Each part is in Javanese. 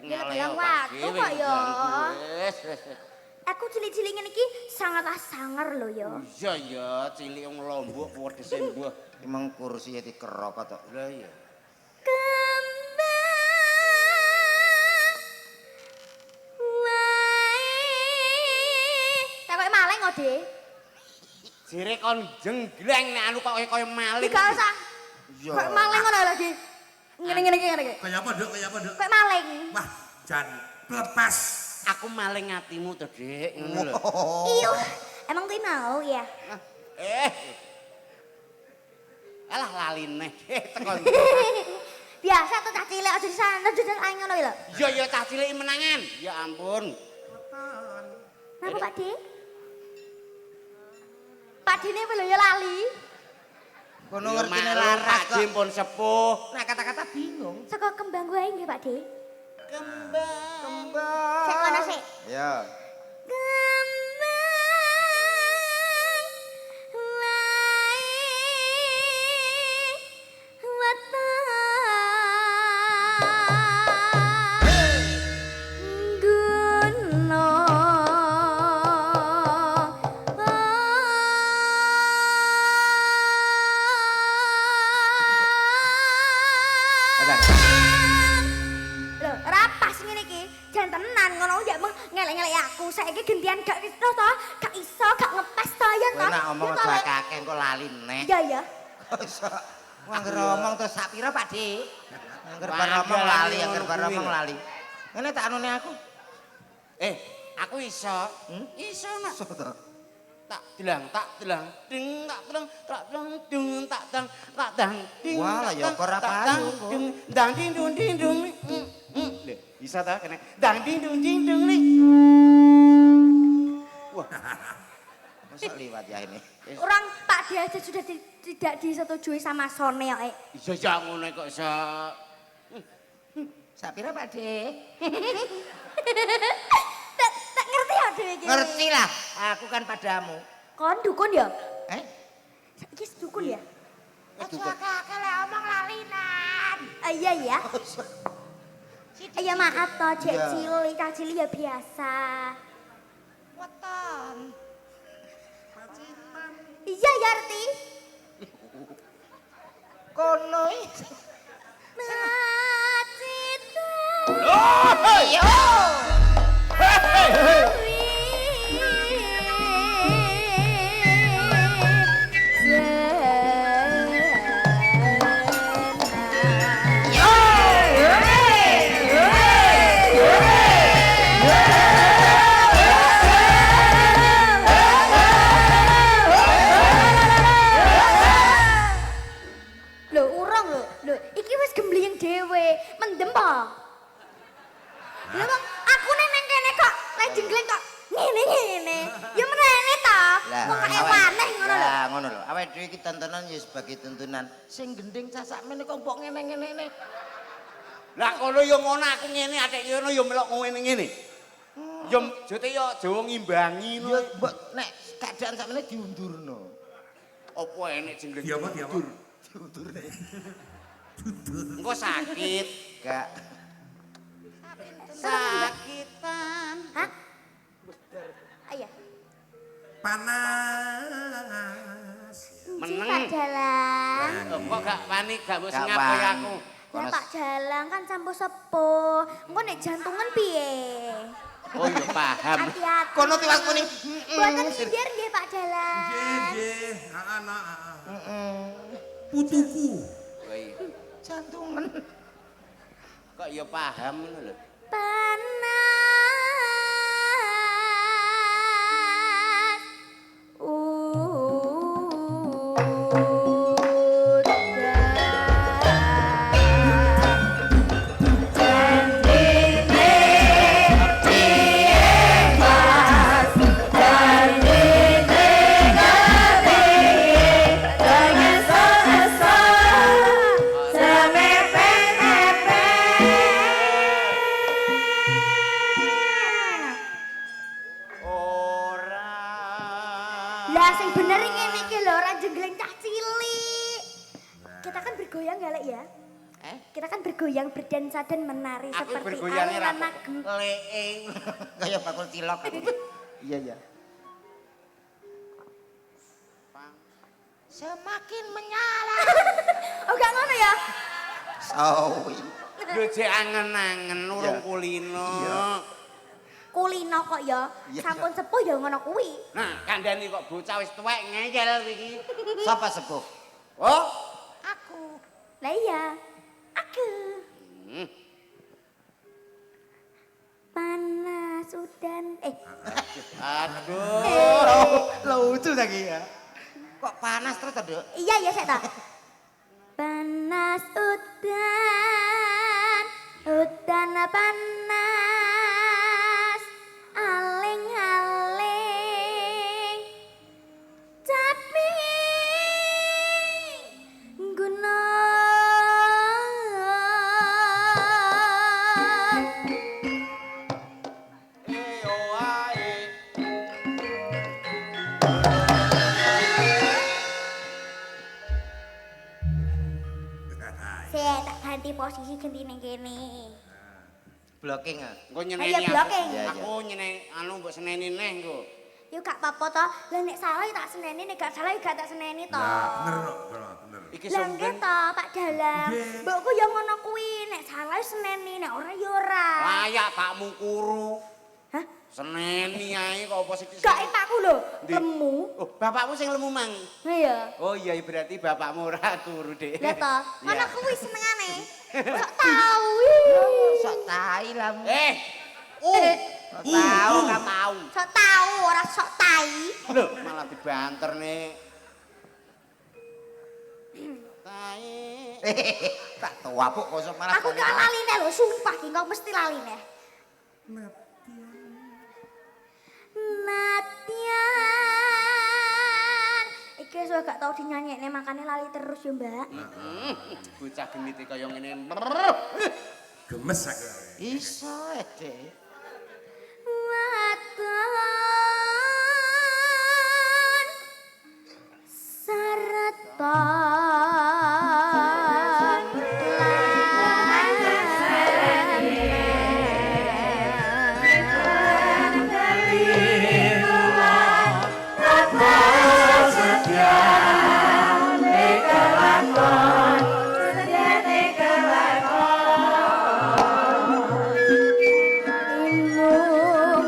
Ya bilang waktu kok ya. Aku cilik-cilik ngene iki sangatlah sangar lho ya. Iya ya, cilik wong Lombok wedhese mbuh. Emang kursi dikerok tok. Lah iya. Takoke maling kok, Dik. Jere kon jenggleng nek anu kok kaya maling. Gak usah. Iya. Kok maling ngono lagi. Ngene iki. Kaya apa, Duk? Kaya apa, Duk? Kok maling. Wah, jan lepas. Aku maling atimu to, Dik. Ngono lho. Iya. Emang tuh mau ya? Alah lali neh tekan. Biasa tuh cah cilik aja disana aja ae ngono lho. Iya ya cah cilik menangan. Ya ampun. Napa Pak De? Pak Dene lho ya lali. Kono Ya ngertine maklum, laras Pak kok. Jim pun sepuh. Nah kata-kata bingung. Saka kembang wae nggih Pak De. Kembang. Sik ngono sik. Ya. Lho, rapas ngene iki. Jan tenan ngono ndak mung ngelek-ngelek aku. Saiki gentian gak iso to, gak iso, gak ngepes to yen Kowe to. nak omong Ya to, aja Le. kakek kok lali neh. Iya ya. Angger omong terus sak pira Pak Dik? Angger bar Wah, omong lali lali, ngono angger bar kuwi omong lho. lali. Ngene tak anune aku. Aku iso. Iso nak. So to. Tak dilang, ding, tak telang, dung, tak dang, ding. Wah, lah ya tak ora tak payu, dang, kok. dung, dang ding dung. Lho, bisa ta kena. Dang ding dung nih. Wah, Masa liwat ya ini. Orang Pak De aja sudah tidak disetujui sama Sone ya, iso ya ngono kok iso. Sak pira Pak Dik? Tak ngerti ya dhewe iki. Ngerti lah, aku kan padamu. Kon dukun ya? Eh? Iki dukun ya? Aja kakek lek omong lalinan. Ah, iya ya. Iya maaf toh, cek Iya. cilik, cah cilik ya biasa. Weton. Iya ya Arti. Kono Macita. Yo. Lho urung lho, iki wis gembliyeng dhewe, mendem po. Lha wong aku neng kene kok lek jenggleng kok ngene. Ya mrene ta. Wong kaya waneh ngono lho. Lah ngono lho. Awake dhewe iki tontonan ya sebagai tontonan. Sing gending casak mene kok mbok ngene-ngene. Lah kono yo ngono aku ngene, atik ngono yo melok ngene. Yo jote yo Jawa ngimbangi Ya ngono. mbok nek keadaan sakmene diundurno. Apa enek jengleng? Di apa, di apa? Diundurne. Engko sakit. Gak. Sakitan. Hah? Ayo. Panas. Meneng. Pak Dalang. Kok gak wani gak mbok Gak sing apa ya wani. aku. Lah Pak Dalang kan sampun sepuh. Engko nek jantungan piye? Oh iya paham. Hati-hati. Kono tiwas kuning. Buatan sindir nggih Pak Dalang. Nggih, anak. Putuku. Oh iya. Jantungan. Kok ya paham ngono lho. Panas. Ora. Lah sing bener ngene iki lho ora jenggleng cah cilik. Kita kan bergoyang ya Lek ya. Kita kan bergoyang, berdansa dan menari Aku seperti bergoyangnya aliran rapuh. lagu. Leeng. Kaya bakul cilok. Iya, iya. Semakin menyala. Oh gak ngono ya? Sawi. Lho jek angen-angen urung kulino. Kulino kok ya, Iya. sampun sepuh ya ngono kuwi. Nah, kandhani kok bocah wis tuwek ngeyel iki. Sapa sepuh? Oh, Aku. Lah iya, aku. Panas udan aduh. Lucu lagi ya. Kok panas terus ta, Duk? Iya ya saya tak. Panas udan, udan panas, aling-aling, tapi gunung. Saya tak ganti posisi ganti ning kene. Blocking ah. Engko Ayo nyeneni blocking. Iya, iya. aku nyeneni anu mbok seneni neh engko. Yuk gak apa-apa toh. Lah nek salah ya tak seneni, nek gak salah ya gak tak seneni toh. Nah, bener kok, bener. Iki Lah nggih sumben toh Pak Dalang. Nggih. Mbokku ya ngono kuwi, nek salah ya seneni, nek ora ya ora. layak tak mukuru. Hah? Seneni ae kok apa sih? Gak epakku lho, Ndi? lemu. Oh, bapakmu sing lemu mang. Iya. Oh iya berarti bapakmu ora turu, Dik. Lah toh, ngono Iya. kuwi senengane. Sok tau. Sok tai lah. Tahu gak tahu. Sok tau ora sok tai. Lho, malah dibanter nih. Tai. Tak tua kok kosok malah. Aku gak laline lho, sumpah ki kok mesti laline. Natian. Iki wis gak tau dinyanyekne makane lali terus ya, Mbak. Bocah genit kaya ngene. Gemes aku. Iso ede. Waton saretan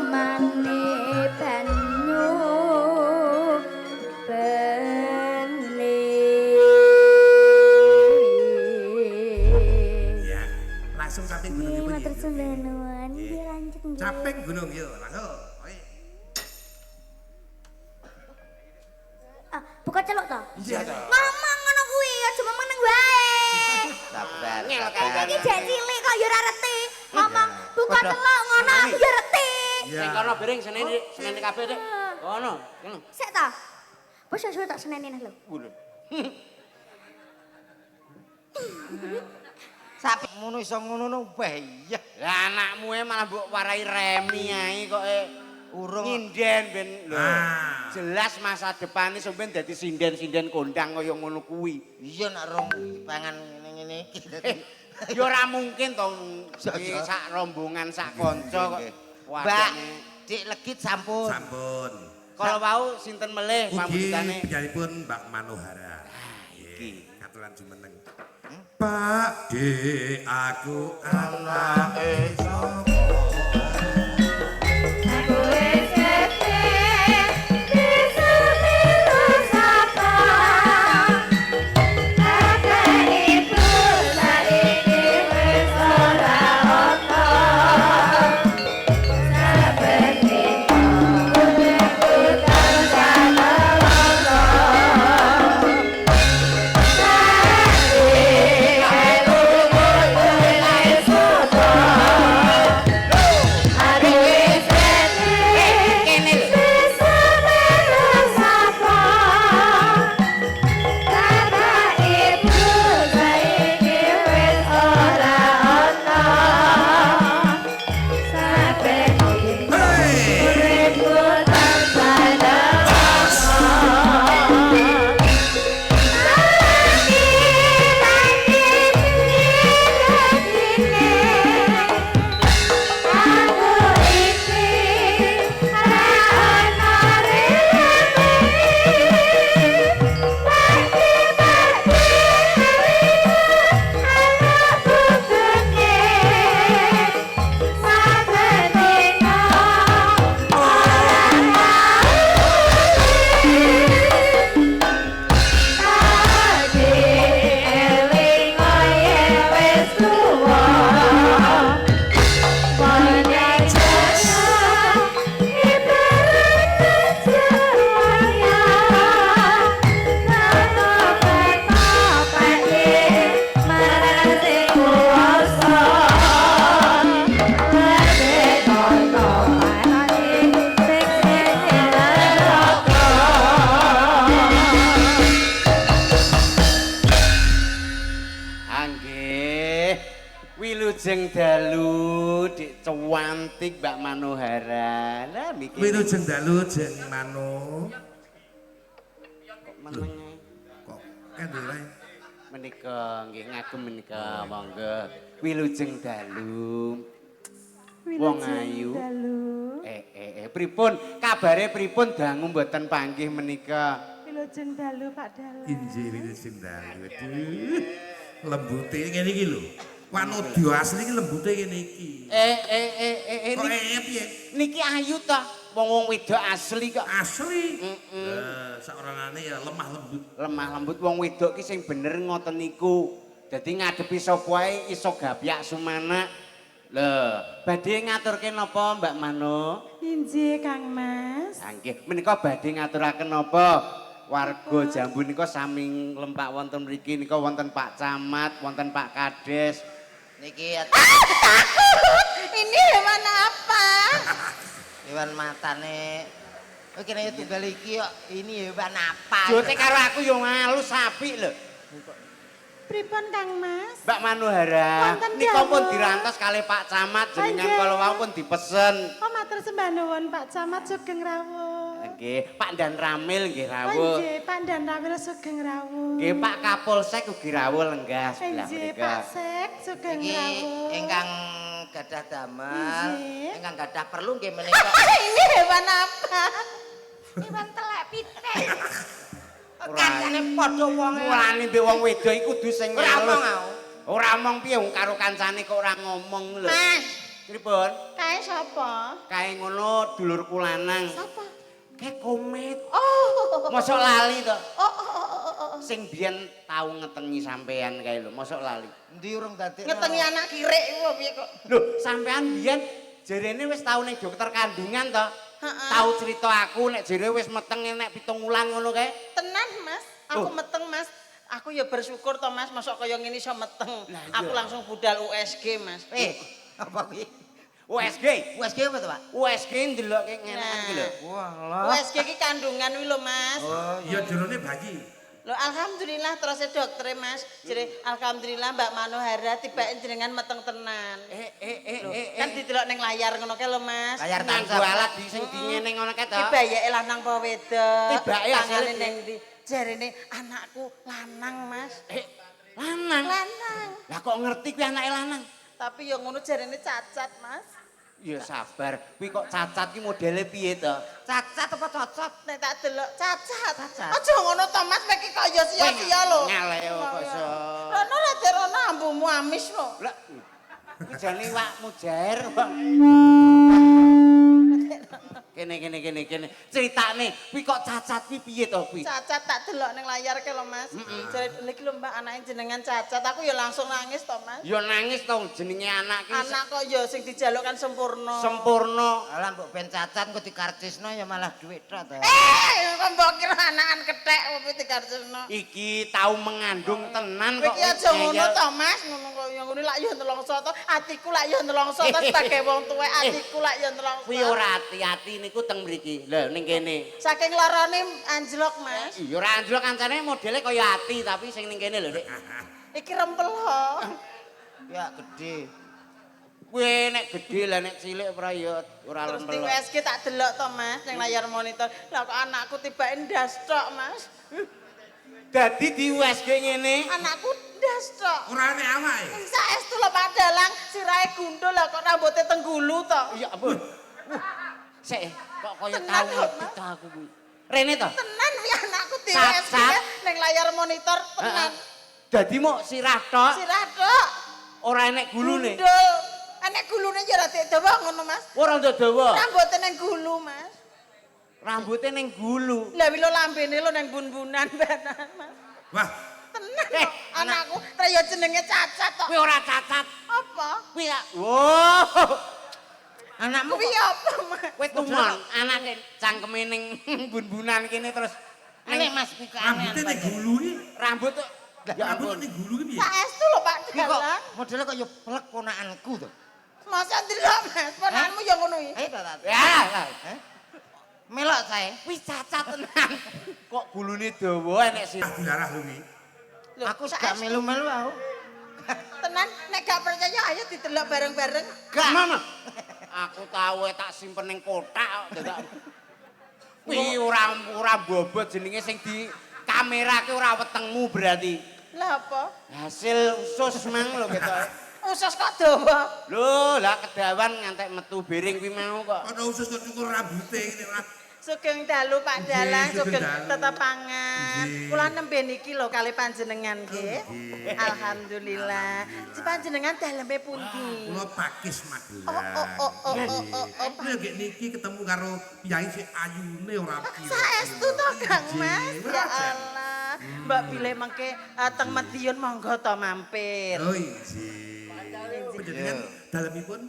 inumane banyu bening. Ya, langsung samping gunung ibu. Matur sembah nuwun, dilanjut nggih. Samping gunung yo, langsung. Oi. Buka celuk to? Iya toh. Ngomong ngono kuwi, aja ngomong nang wae. Sabar, Ngel sabar. Iki jek cilik kok ya ora reti. Ngomong buka Padha. celuk ngono aku ya reti. Iya. Sing kono bering seneni kabeh, Dik. Kono, kono. Sik ta. Wis suwe tak seneni neh lho. Lho. Sampe ngono iso ngono wah iya. Lah anakmu malah mbok warai remi ae kok Urung nginden ben lho. Ah. Jelas masa depan sampean dadi sinden-sinden kondang kaya ngono kuwi. iya nak rong pangan ngene-ngene iki. Ya ora mungkin to Iya. sak rombongan sak kanca kok. Mbak, Wadane. Dik Legit sampun. Sampun. Kalau wau sinten melih Ugi pamujane? penyanipun Mbak Manohara. iki. Katuran jumeneng. Pak De aku anake sapa? Nggih. Wilujeng dalu Dik Cuantik Mbak Manohara. Lah mikir. Wilujeng dalu jeng Mano. Kok meneng ae. Kok kendele. Menika nggih ngagem menika monggo. Wilujeng dalu. Wong ayu. Pripun kabare pripun dangu mboten panggih menika? Wilujeng dalu Pak Dalang. Injil wilujeng dalu. Aduh. Lembute ngene iki lho. Wanodya asli iki lembute ngene iki. Kok piye? Niki ayu ta? Wong wedok asli kok. Asli. Saorangane ya lemah lembut. Lemah lembut wong wedok ki sing bener ngoten niku. Dadi ngadepi sapa wae iso gapyak sumana. Lho, badhe ngaturke napa Mbak Mano? Injih Kang Mas. Nggih, menika badhe ngaturaken napa? Warga Jambu nika sami lempak wonten mriki nika wonten Pak Camat, wonten Pak Kades. Niki Ini hewan apa? hewan matane. Oh kene tunggal iki kok ini hewan apa? Jote karo aku yo ngalus apik lho. Pripun Kang Mas? Mbak Manohara, Wonten nika pun dawuh. dirantos kalih Pak Camat jenengan Nggih. kala wau pun dipesen. Oh matur sembah nuwun Pak Camat Sugeng Rawuh. Nggih, Pak Dan Ramil nggih Oh rawuh. nggih Pak Dan Rawil Sugeng Rawuh. Nggih, Pak Kapolsek ugi rawuh lenggah sebelah Injih mrika. Pak Sek Sugeng Iki Rawuh. ingkang gadah damel, Nggih. ingkang gadah perlu nggih menika. Ini hewan apa? Hewan telek pitik. Kancane padha wong. Mulane mbek wong wedok iku kudu sing Ora ngalus. omong aku. Ora omong piye wong karo kancane kok ora ngomong lho. Mas, Pripun? kae sapa? Kae ngono dulurku lanang. Sapa? Kae komet. Oh. Mosok lali to. Oh. Sing biyen tau ngetengi sampean kae lho, mosok lali. Endi urung dadi. Ngetengi anak kirek iku piye kok? Lho, sampean biyen jarene wis tau ning dokter kandungan to? Heeh. Tau cerita aku nek jere wis meteng nek 7 wulan ngono kae. Tenan Mas, aku Oh. meteng Mas. Aku ya bersyukur to Mas, masuk kaya ngene iso meteng. Lah, iya. Aku langsung budal USG Mas. Apa kuwi? USG. USG apa to, Pak? USG ndelokke ngene iki lho. Walah. USG ki kandungan wi lho Mas. Oh, Ya jerone bayi. Lho alhamdulillah terus dokter Mas. Jadi alhamdulillah Mbak Manohara tibake jenengan meteng tenan. Kan didelok ning layar ngono kae lho Mas. layar Nang tansap. alat di sing dingene ngono kae to. Ki bayake lanang apa wedok? Tibake Tangane asale ning ndi? Jarene anakku lanang Mas. Lanang. Lanang. Lah kok ngerti kuwi anake lanang? Tapi ya ngono jarene cacat Mas. Ya sabar, kuwi kok cacat ki modele piye to? Cacat apa cocot? Nek tak delok cacat. Cacat. Aja ngono to Mas, mek iki kaya sia-sia lho. Ngalek kok iso. Rono lah derono ambumu amis lho. Lah iki jane wakmu jair kok. Kene. Critane kuwi kok cacat kuwi piye to kuwi? Cacat tak delok ning layar ke lho Mas. Jare niki lho Mbak anake jenengan cacat. Aku ya langsung nangis to Mas. Ya nangis to jenenge anak ki. Anak kok ya sing dijaluk kan sempurna. Sempurna. Alah mbok ben cacat kok dikarcisno ya malah dhuwit tok to. Kok mbok kira anakan kethek opo dikarcisno. Iki tau mengandung tenan Kowe kok. iki aja ngono ngeyel. to Mas, ngono kok ya ngono lak yo nelongso to. Atiku lak yo nelongso to sebagai wong tuwek atiku lak yo nelongso. Kuwi ora hati-hati niku teng mriki. Lho ning kene. Saking larane anjlok Mas. Ya ora anjlok kancane modele kaya ati tapi sing ning kene lho Dik. Iki rempel ho. Ya gede. Kuwi nek gedhe lah nek cilik ora ya ora Terus lempel. di USG tak delok to Mas ning layar monitor. Lah kok anakku tibake ndas tok Mas. Dadi di USG ngene. Anakku ndas tok. Ora nek awake. Saestu lho Pak Dalang, sirahe gundul lah kok rambute tenggulu to. Ya ampun. Sik kok kaya Tenan tau lho, ngerti Mas. ta aku kuwi. Rene to? Tenan wi anakku di Cacat. USG ning layar monitor tenan. Dadi mok sirah tok, Sirah tok. ora enek gulune. Gundul. Enek gulune ya ora dawa ngono Mas. Ora ndok dawa. Rambute ning gulu Mas. Rambute ning gulu. Lah wi lo lambene lo ning bun-bunan benan Mas. Wah, Tenan kok anakku kaya jenenge cacat tok. Kuwi ora cacat. Apa? Kuwi wow. Anakmu Kuwi apa Mas? Kowe tumon anake cangkeme ning bun-bunan kene terus aneh Mas kuwi rambute ning gulu iki. rambut tuh ya Rambut ampun. ning gulu iki piye? Saestu lho Pak Kuwi kok Dalang. modele kok ya pelek ponakanku to. Masa ndelok Mas, ponanmu ya ngono iki. Ayo ta. Ya, lah. Melok sae. Wis cacat tenan. Kok gulune dawa enek sih. Ah dilarah lho iki. Lho, Aku gak melu-melu aku. tak ayo ditelok bareng-bareng. Gak mama. Aku tahu tak simpen ning kotak kok dadak. Kuwi ora bobot jenenge sing di kamera ki ora wetengmu berarti. Lah apa? Hasil usus mang lho ketok. Usus kok dawa. Lho, lah kedawan ngantek metu piring kuwi mau kok. Ana usus kok cukur rambute ngene ora. Sugeng dalu Pak Dalang, Nggih, sugeng dalu. tetep pangan. Nggih. Kula nembe niki lho kali panjenengan nggih. Alhamdulillah. Si panjenengan daleme pundi? Kula pakis Magelang. Oh. Kula gek niki ketemu karo piyai sing ayune ora kira. Saestu to Kang Nggih, Mas. Ya wajar. Allah. Mbak pilih mengke teng Madiun monggo to mampir. Oh injih. Panjenengan dalemipun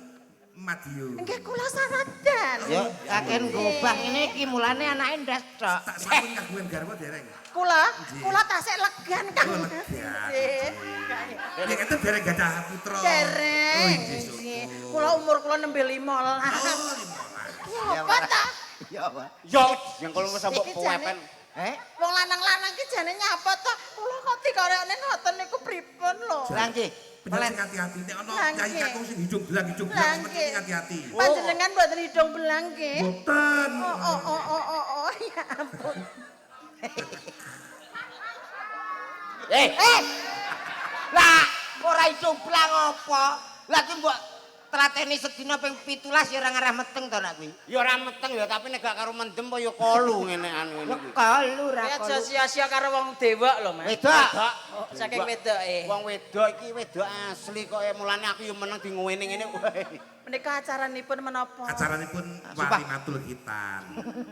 Madiun. Nggih kula saradan. Yo kaken gobang ini iki mulane anake ndas tok. Tak sampun kagungan garwa dereng. Kula tasik legan Kang. Oh, Mas. legan. Nggih. Nek enten dereng gadah putra. Oh Dereng. injih. Nggih. syukur. Kula umur kula nembe 15. Oh 15. Apa ta? Ya apa? Yo, yang kalau masa mbok Iki jane- pewepen. Wong lanang-lanang ki jane nyapa to? Kula kok dikorekne ngoten niku pripun lho. Lah nggih. Pengen sing hati-hati nek ana Lah, nyai nggih. kakung sing hidung belang Lah, seperti nggih. ini hati-hati. Panjenengan mboten hidung belang nggih. Boten. Oh, ya ampun. Lah ora iso blang apa? Lah ki mbok trateni sedina ping 17 ya ora ngarah meteng to nak kuwi. Ya ora meteng ya, tapi nek gak karo mendem apa ya kolu ngene anu ini kuwi. Kalu ra Ya aja sia-sia karo wong dewek lho, Mas. Wedok. Saking wedoke. Wong wedok iki wedok asli kok mulane aku yo meneng di ngene ngene wae. Menika acaranipun menapa? Acaranipun wali matul hitan.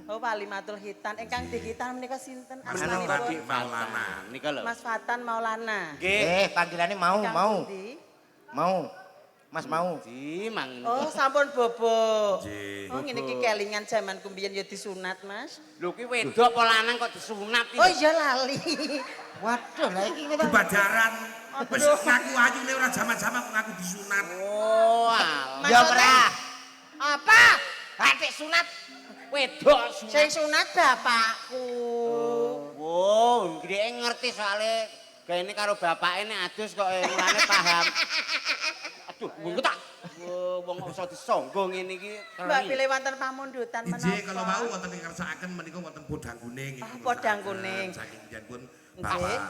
Oh, Walimatul Hitan. Ingkang dihitan menika sinten Mas asmanipun? Fadi Maulana. Nika lho. Mas Fatan Maulana. Nggih. Panggilane mau. Ingkang pundi? Mau. Mas mau. Di mang. Oh, sampun bobo. Nggih. Oh, ngene iki kelingan jaman kumbiyen ya disunat, Mas. Lho ki wedok apa lanang kok disunat iki. Oh iya lali. Waduh, lah iki Di Bajaran. Wis ngaku ayune ora jaman-jaman kok ngaku disunat. Oh, alah. ya ora. Apa? Atik sunat. Wedok Sing sunat. sunat bapakku. Oh, dhek ngerti soalnya gaene karo bapake nek adus kok mulane paham. Aduh, wong tak. Wong kok iso disangga ngene iki. Mbak pilih wonten pamundutan menapa? Injih kalau mau wonten ing kersakaken menika wonten podang kuning. Oh, podang kuning. Saking pun Nggih. Bapak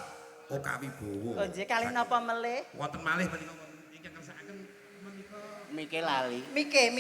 Oka Wibowo. Oh, nggih kalih napa melih? Wonten malih menika wonten ingkang kersakaken menika Mikir lali. Mike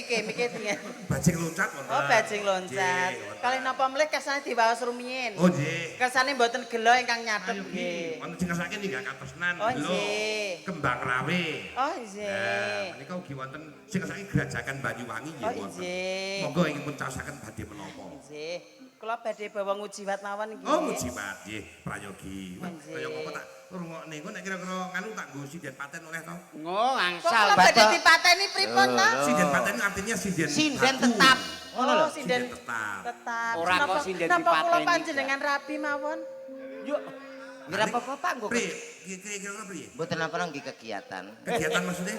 dengan. bajing loncat wonten. Oh, bajing loncat. Nggih, wonten. Kalih napa melih kersane diwaos rumiyin. Oh nggih. Kersane mboten gelo ingkang nyatep Ayo nggih. nggih. Wonten sing kersakaken nggih katresnan. Oh, Lho, nggih. Kembang rawe. Oh, Nah, nggih. menika ugi wonten sing kersakaken Grajakan Banyuwangi nggih Oh, wonten. nggih. Monggo ingin pun caosaken badhe menapa. Nggih. Kula badhe bawa ngujiwat mawon nggih. Oh mujibat nggih prayogi. Nggih. Kaya ngopo tak rungokne engko nek kira-kira nganu tak nggo sinden paten oleh to. Ngo Kok angsal. kula badhe Bapak. dipateni pripun to? Sinden paten artinya sinden Sinden baku. tetap. Ngono lho. Oh, sinden tetap. tetap. Ora kok Napa- sinden napa kula dipateni, panjenengan rabi mawon? Yuk. Ngira apa-apa nggo Pri, kira-kira priye? mboten apa nggih kegiatan. Kegiatan maksudnya?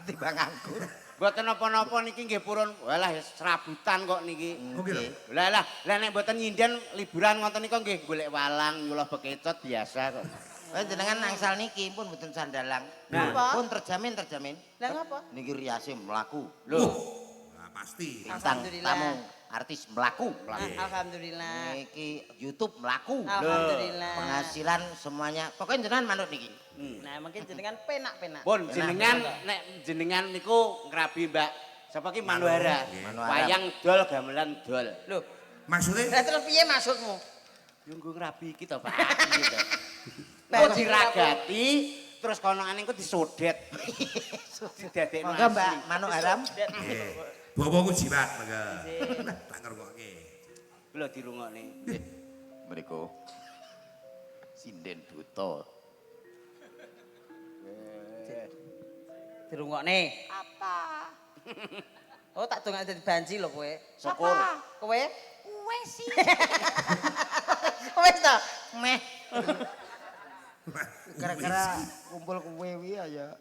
Timbang anggur. Mboten napa-napa niki nggih purun. Walah serabutan kok niki. Oke lho. Lah nek mboten nyinden liburan ngoten nika nggih golek walang, nyuluh bekecot biasa kok. Jenengan angsal niki pun mboten sandalang. Napa? Pun terjamin. Lah ngapa? Niki riase mlaku. Lho, Nah, pasti. Bintang Alhamdulillah. tamu artis mlaku. Alhamdulillah. Niki YouTube mlaku. Alhamdulillah. Penghasilan semuanya. Pokoknya jenengan manut niki. Nah, mungkin jenengan penak-penak. pun jenengan nek jenengan niku ngrabi Mbak sapa ki Manuhara. Manuhara. Wayang dol gamelan dol. Lho, Maksudnya? lah terus piye maksudmu? Yo nggo ngrabi iki to, Pak. Gitu. Kok diragati terus konongane engko disodet. Didadekno. Monggo Mbak Manuk Haram. Nggih. Bawa jimat monggo. Nah, tak ngrungokke. Lho dirungokne. Mriku sinden buta. Dirungokne. Apa? Oh, tak dongak dadi banji lho kowe. Syukur. Kowe? Wes sih. Wes to? Meh. Gara-gara kumpul kowe wi ya.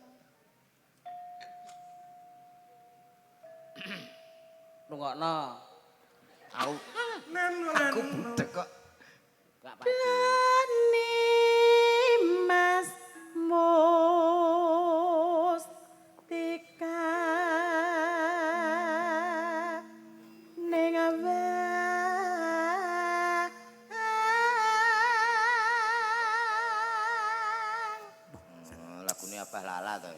Rungokno. Aku Aku budek kok. Gak pati. Dani Mas Musti Ini Abah Lala to.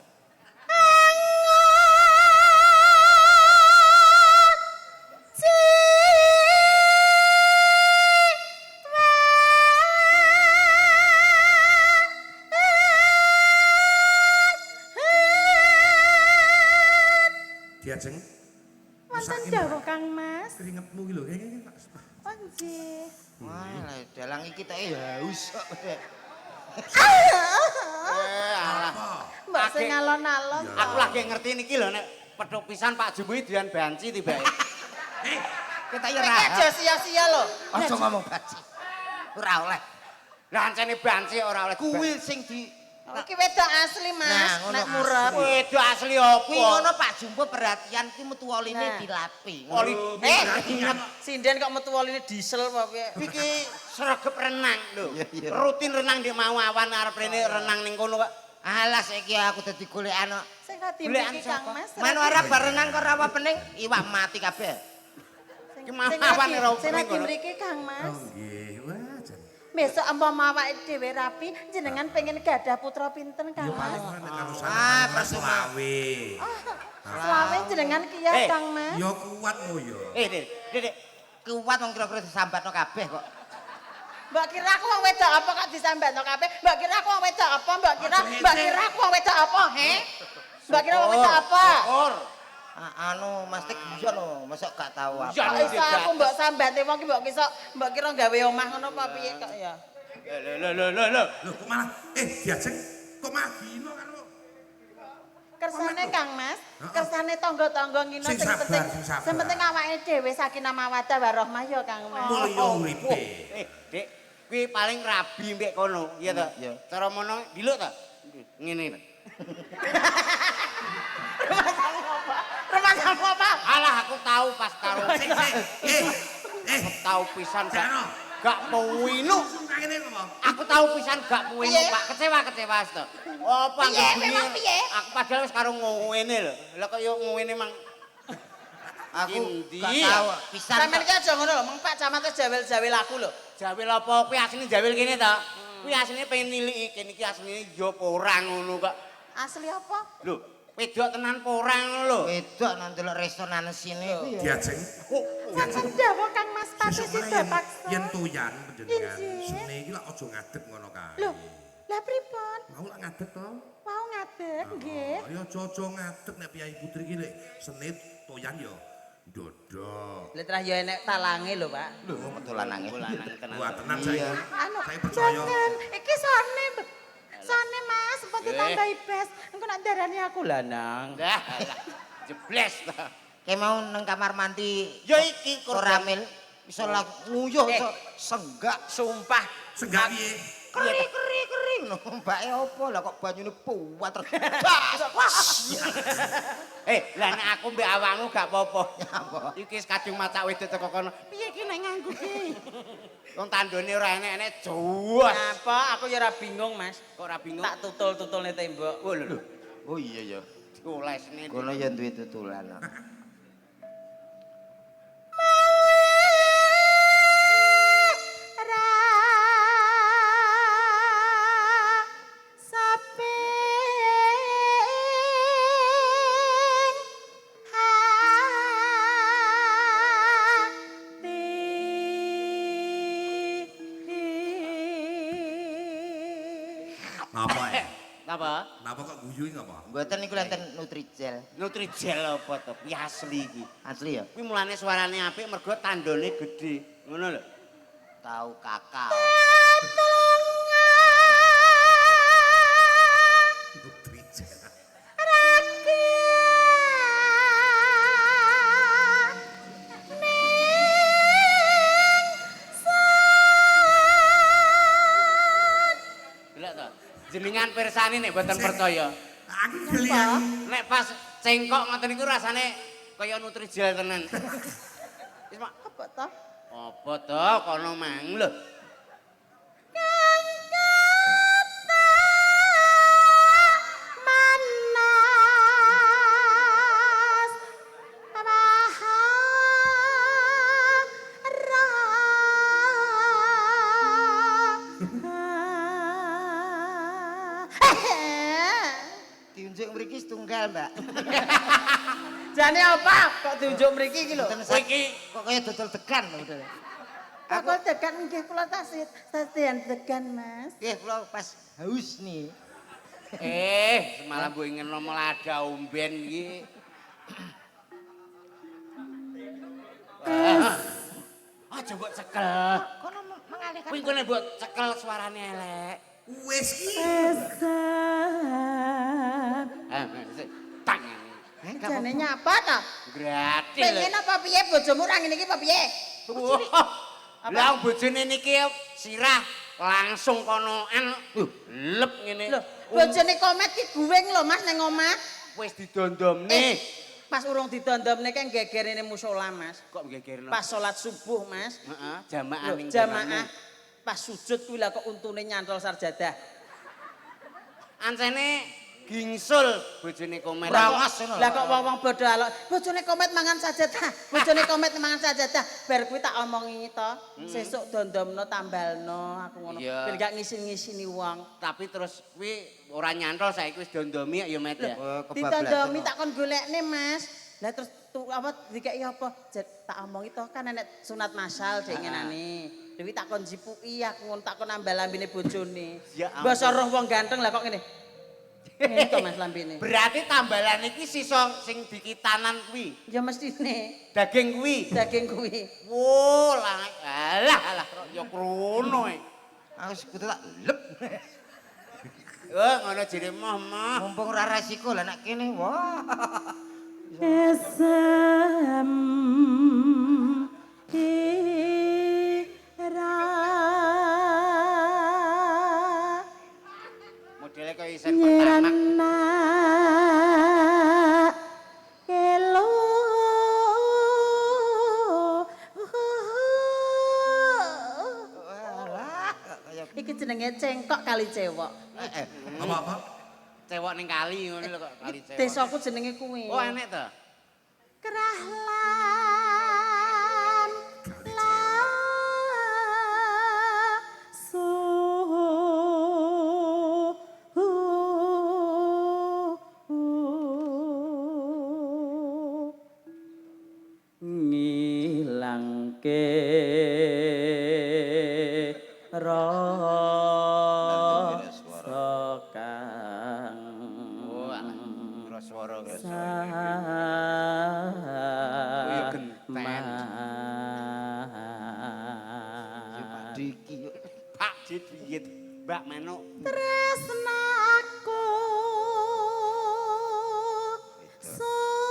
Diajeng. Wonten dawuh Kang Mas. Keringetmu iki lho. Oh nggih. Wah, dalang iki tak haus kok. Alah. Mbak sing alon-alon. Aku lagi ngerti niki lho nek petuk pisan Pak Jumbo dian banci tibake. Kita ya Iki ra. aja sia-sia lho. Aja ngomong baci. Ora oleh. Lah ancene banci ora oleh. Kuwi sing di Iki wedok asli, Mas. Nah, ngono Nek murep. Wedok asli apa? kuwi ngono Pak Jumbo perhatian ki metu oline Nah. dilapi. Oli Sinden kok metu woline diesel apa piye? iki sregep renang lho. Iya, iya. Rutin renang di mau awan arep rene renang ning kono kok. Alas saiki aku dadi golekan kok. Sing radi Golek mriki siapa? Kang Mas. Man ora barenang kok rawa pening, iwak mati kabeh. Iki mawan ora Sing radi ngono. mriki Kang Oh Mas. nggih. Wah, jan. Besok umpama awake dhewe rapi, jenengan pengen gadah putra pinten Kang Mas? Nek karo Ah, sama percuma. selawe. Selawe jenengan kiyas Eh. Kang Mas. Ya kuat mo ya. Dek. Kuat wong kira-kira disambatno kabeh kok. Mbak kira aku wong wedok apa kok disambatno kabeh? Mbak kira aku wong wedok apa? Mbak kira aku wong wedok apa, he? Mbak kira wong wedok apa? Or. Anu Mas Tik iya lho, mosok gak tahu apa. Iya. Kok iso aku mbok sambate wong ki mbok kira gawe omah ngono apa piye kok ya? Lho. Loh kok malah diajeng kok malah gino karo Kersane Kang Mas, kersane tangga-tangga ngino Sing sabar, sing sabar. sing penting awake dhewe sakinah mawaddah warahmah ya Kang Mas. mulya uripe. Dek, kuwi paling rabi mbek kono, iya ta? Iya. Cara mono diluk ta? Ngene. Rumah sampah apa? Alah aku tahu pas karo tahu pisan gak puwinu. Kene apa? Aku tahu pisan gak puwinu, Piye? Pak. Kecewa to. Apa Piye? anggere Memang piye? Aku padahal wis karo ngene lho. Lah kok yo ngene mang Aku Indi. gak tahu pisan. Sampeyan iki aja ngono lho, meng Pak Camat jawel-jawel aku lho. jawil apa kuwi asline jawil kene to. Kuwi asline pengen niliki kene iki asline yo apa ora ngono kok. Asli apa? Lho, wedok tenan apa ora ngono lho. Wedok nang delok restoran sini kuwi ya. Diajeng. Wonten dawuh Kang Mas pati Sesuk sida meneh paksa. yen toyan panjenengan. Injih. Sene iki lak aja ngadeg ngono kae. Lho, lah pripun? Mau lak ngadeg to? Mau ngadeg nggih. Ya aja ngadeg nek piyai putri iki lek senit toyan ya dodok. Lah trah ya enek talange lho, Pak. Lho, dolanange. Wah tenan saya. Anu, Saya percaya. jangan. Iki sone. Sone Mas, sepatu tambahi bes. Engko nak darani aku lanang. Dah, jebles ta. Kayak mau nang kamar mandi Ya iki koramil iso nguyuh iso senggak Sumpah. Senggak piye? keri no mbake opo lah kok banyune puwat Lah nek aku mbek awakmu gak apa-apa. Apa? Iki wis kadung macak wedok teko kono. Piye ki nek nganggo ki? Wong tandone ora enek-enek juwas. Apa? Aku ya ora bingung, Mas. Kok ora bingung? Tak tutul-tutulne tembok. Oh lho. oh iya ya Olesne. kono ya duwe tutulan no. Napa ya? Napa? Napa kok guyu iki ngapa? Mboten niku lenten Nutrijel Nutrijel apa to? Kuwi asli iki. asli ya Kuwi mulane suarane apik mergo tandone gedhe. Ngono lho. tahu kakak Nutrijel. Delok to. Jenengan pirsani nek mboten percaya. Aku gelian. Nek pas cengkok ngoten niku rasane kaya Nutrijel tenan. Wis mak Apa toh? apa to kono mang lho. diunjuk mriki setunggal, Mbak. Jane apa? Kok diunjuk mriki iki lho. Kowe iki kok kaya dodol degan lho, Dul. Aku degan nggih kula tasian degan, Mas. Nggih, kula pas haus nih. Semalam gue ingin ngomong ada umben iki. Aja mbok cekel. Kono mengalihkan. Kuwi kene mbok cekel suarane elek. Wis ki. Tang. Jane nyapa ta? Gratis. Pengen apa piye bojomu ra ngene iki apa piye? Lah bojone niki sirah langsung konoan lep ngene. Lho, bojone Komet ki guwing lho Mas nang omah. Wis didondomne. Pas urung didondomne kan gegerene musala Mas. Kok gegerno? Pas salat subuh Mas. Heeh, jamaah Lho, ning jamaah. Pas sujud kuwi lah kok untune nyantol sarjadah. Ancene gingsul bojone Komet. Lah kok wong-wong bodho alok. Bojone Komet mangan sajadah. Bojone Komet mangan sajadah. Bar kuwi tak omongi to. Sesuk dondomno tambalno aku ngono. Iya. Ben gak ngisin-ngisini wong. Tapi terus kuwi ora nyantol saiki wis dondomi ya Met ya. Ditondomi tak kon golekne Mas. Lah terus apa dikeki apa? Tak omongi to kan enek sunat masal dek ngenane. Dewi tak kon jipuki aku ngono tak kon nambah lambene bojone. Ya ampun. Basa roh wong ganteng lah kok ngene. Ngene to Mas lambene. Berarti tambalan iki sisa sing dikitanan kuwi. Ya mestine Daging kuwi. daging kuwi. Wo, alah ya krono e. Aku sekutu tak lep. Oh, ngono jere mah. Mumpung ora resiko lah nek kene. Wah. Esem Modele kaya isen pertama. Kelo iki jenenge cengkok kali cewek. Apa-apa? Cewek ning kali ngono lho kok kali cewek. Desaku jenenge kuwi. Oh, enek to? Kerahlan ngilangke rasa kang Oh, alah. Swara Iya genten. Diki yuk. Pak Didit, Mbak Manuk. tresnaku sondang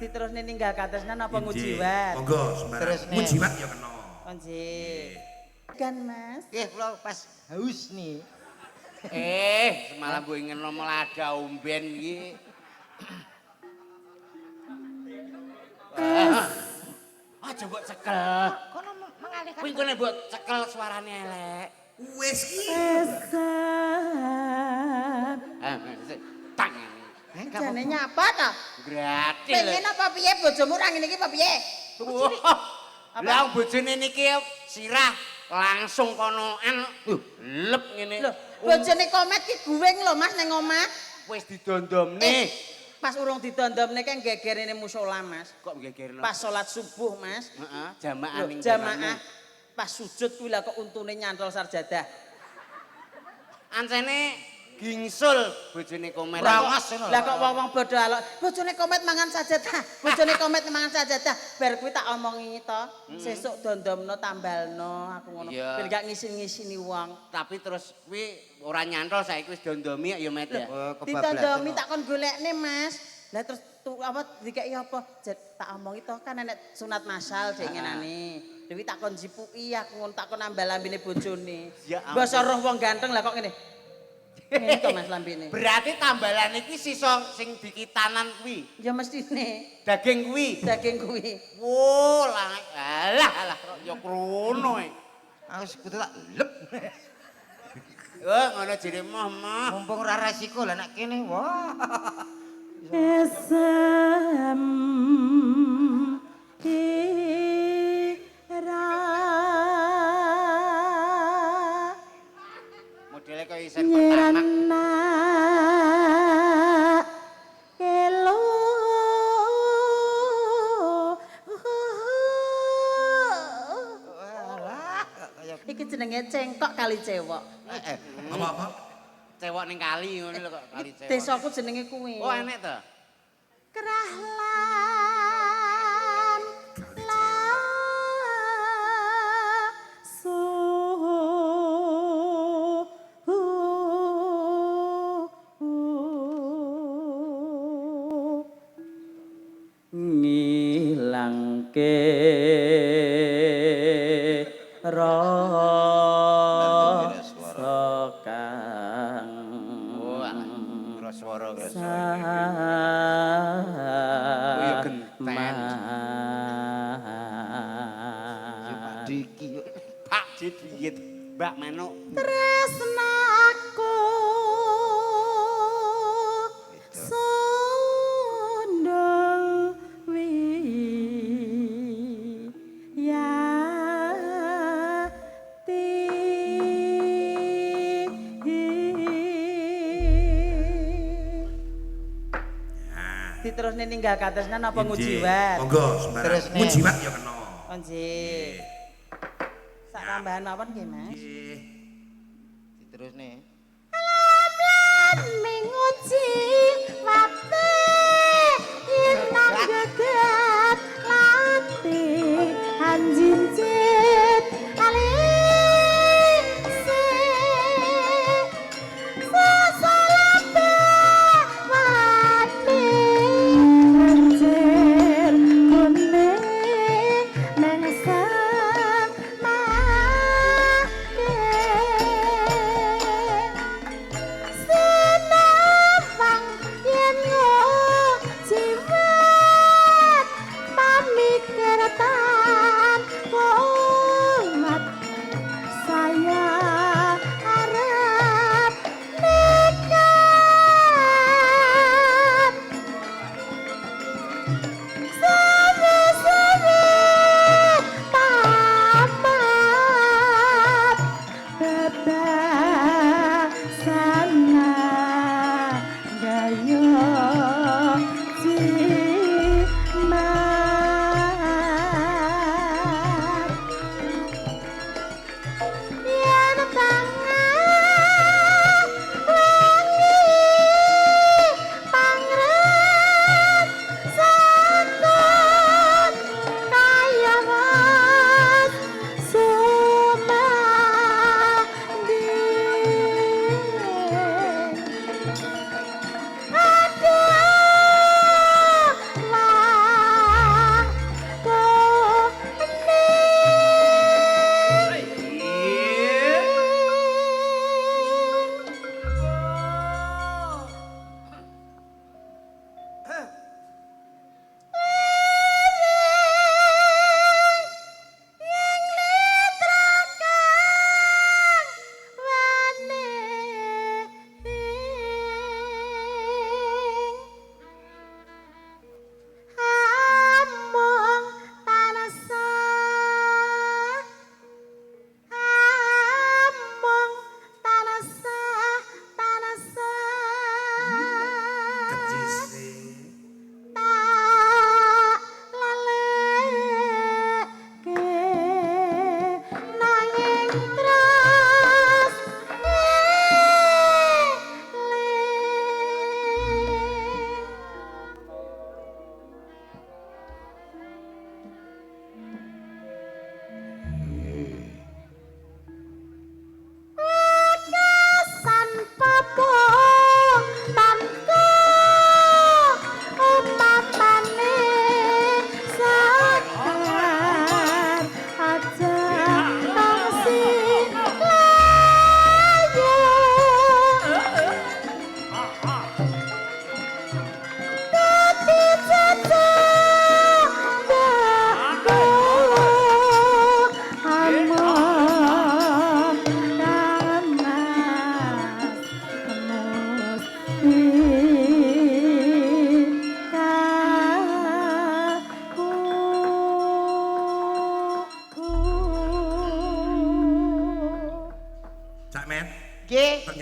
diterusne ninggal katresnan apa ngujiwat? Monggo sembarang. Terus, nih. Ngujiwat ya kena. Onji. Kan Mas. Nggih, kula pas haus nih. Semalam gue ingin ngomong ada umben iki. Aja mbok cekel. Kono mengalihkan. Kuwi kene mbok cekel suarane elek. Wis ki. Tang. Jane nyapa ta? Gratis. Pengen apa piye bojomu ra ngene iki apa piye? Lah bojone niki sirah langsung konoan lep ngene. Lho, bojone Komet ki guwing lho Mas nang omah. Wis didondomne. Pas urung didondomne kan gegerene musala Mas. Kok gegerno? Pas salat subuh Mas. Heeh, jamaah Lho, ning jamaah. Pas sujud kuwi lah kok untune nyantol sarjadah. Ancene gingsul bojone Komet. Lah kok wong-wong bodho alok. Bojone Komet mangan sajadah. Bojone Komet mangan sajadah. Bar kuwi tak omongi to. Sesuk dondomno tambalno aku ngono. Iya. Ben gak ngisin-ngisini wong. Tapi terus kuwi ora nyantol saiki wis dondomi ya Met ya. Ditondomi tak kon golekne Mas. Lah terus apa dikeki apa? Tak omongi to kan enek sunat masal dek ngenane. Dewi tak kon jipuki aku ngono tak kon nambah lambene bojone. Ya ampun. Basa roh wong ganteng lah kok ngene. Ngene to Mas lambene. Berarti tambalan iki sisa sing dikitanan kuwi. Ya mestine Daging kuwi. daging kuwi. Wo, alah ya krono e. Aku sekutu tak lep. Oh, ngono jere moh. Mumpung ora resiko lah nek kene. Wah. Esem ira Modele kaya isen pertama. nyirana elo Walah, kaya iki jenenge cengkok kali cewek. Apa-apa? Cewek ning kali ngono lho kok kali cewek. Desaku jenenge kuwi. Oh, enek to. Kerahlan ngilangke rasa kang Swara ya genten. diki. Pak didiyet Mbak Manuk. tresnaku sondang diterusne ninggal katresnan apa ngujiwat? Monggo sembarang. Terusne. Ngujiwat ya kena. Oh nggih. Sak tambahan mawon nggih, Mas. Nggih. Diterusne. menguji wate inang geget latih anjinjit alise sesalate wate anjir kuning mengsem make Sinawang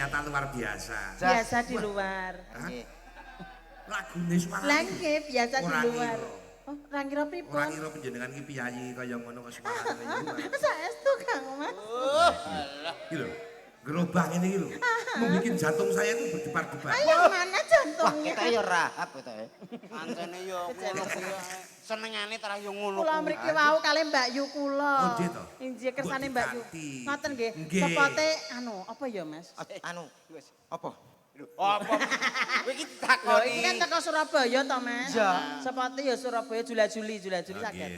ternyata luar biasa. Biasa di luar. Hah? Lagune suara. Lah nggih, biasa di Ora luar. ngira. Oh, ora ngira pripun? Ora kira panjenengan ki piyayi kaya ngono kok suarane luar. Saestu Kang Mas. Iki lho. Gerobak ini iki lho. Membikin jantung saya itu berdebar-debar. Ayo mana Wah, jantungnya? kita ya rahap kita ya. Pancene yo ngono kuwi senengane terus yo ngono. Kula mriki wau kalih Mbak Yu kula. Oh, nggih to? Injih kersane Mbak Yu. Ganti. Ngoten nggih. Nggih. Sepote anu, apa ya, Mas? Anu, apa? Apa? Kowe iki Lho, takoni. iki kan teko Surabaya to, Mas? Iya. Sepote ya Surabaya Jula-Juli Oke. saged.